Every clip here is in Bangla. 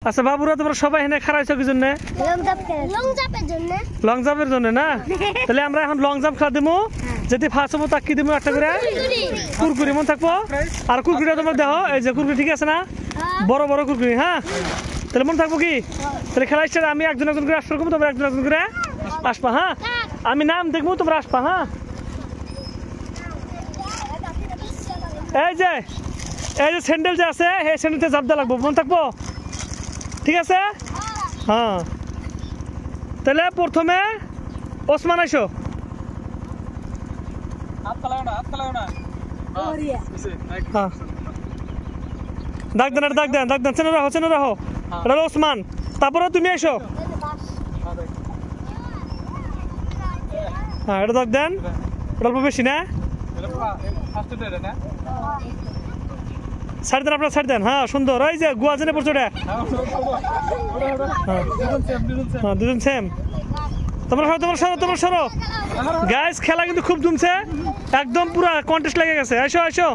আচ্ছা বাবুরা তোমরা সবাই এখানে খাড়া হইছো কি জন্য? লং জাম্পের জন্য না? তাহলে আমরা এখন লং জাম্প খেলা দেবো। যদি ফার্স্ট হবো তাক কি দেবো একটা করে কুরকুরি মন থাকবো। আর কুরকুরিটা তোমার দেখো, এই যে কুরকুরি ঠিক আছে না? বড় বড় কুরকুরি। হ্যাঁ তাহলে মন থাকবো কি? তাহলে খেলা স্টার্ট। আমি একজন একজন করে আসবো, তোমরা একজন একজন করে আসবা। হ্যাঁ আমি নাম দেখবো, তোমরা আসবা। হ্যাঁ এই যে স্যান্ডেল যে আছে এই স্যান্ডেলতে জাপ দেওয়া লাগবো, মন থাকবো? ঠিক আছে। হ্যাঁ তাহলে প্রথমে ওসমান আইসো। ডাক দেন ডাক দেন ডাক দেন, চেনে রাখো চেনে রাখো। এটা ওসমান, তারপরে তুমি আইসো। হ্যাঁ এটা ডাক দেন, অল্প বেশি না? ছাড় দেন আপনার, ছাড় দেন। হ্যাঁ সুন্দর। ওই যে গোয়া জেনে পড়ছো, দুজন সেম। তোমরা সরো তোমরা সরো তোমরা সরো। গাইস খেলা কিন্তু খুব জমছে, একদম পুরা কন্টেস্ট লেগে গেছে। আইসো আইসো।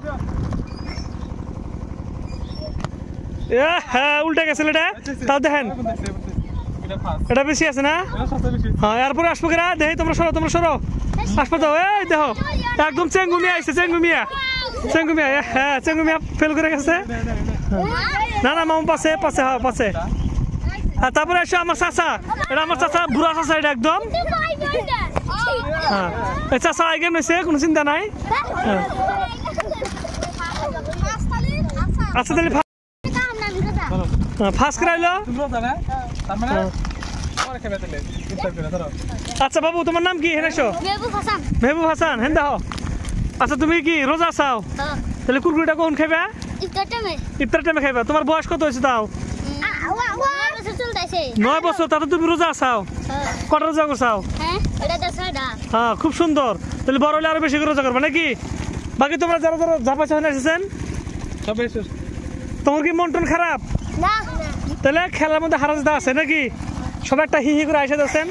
হ্যাঁ উল্টে গেছে এটা, তাও দেখেন এটা বেশি আছে না? হ্যাঁ এরপরে আসবো কেরা দেখি। তোমরা সরো তোমরা সরো, আসবো তো। এই দেখো একদম চেঙ্গুমিয়া আইসে, চেঙ্গুমিয়া চেঙ্গুমিয়া। হ্যাঁ চেঙ্গুমিয়া ফেল করে গেছে। না না মামু পাশে পাশে, হ্যাঁ পাশে। হ্যাঁ তারপরে এসো আমার চাচা, এটা আমার চাচা, বুড়া চাচা এটা একদম। হ্যাঁ এই চাচা আগে নইছে, কোনো চিন্তা নাই। আচ্ছা তাহলে ফার্স্ট করাইলো। আচ্ছা বাবু তোমার নাম কি? হেনেছো মেহবুব হাসান। হেন দেখো। আচ্ছা তুমি কি রোজা চাও? তাহলে কুরকুরিটা কখন খাইবা? ইফতার টাইমে খাইবা। তোমার বয়স কত হয়েছে তাও? 9 বছর। তাতে তুমি রোজা চাও? কটা রোজা করছাও? হ্যাঁ খুব সুন্দর। তাহলে বড় হলে আরো বেশি করে রোজা করবা নাকি? বাকি তোমরা যারা যারা ঝাপাইছো এসেছেন তোমার কি মন টন খারাপ? তাহলে খেলার মধ্যে হারা যেতে আছে নাকি? সবাই একটা হি হি করে আইসা দিচ্ছেন।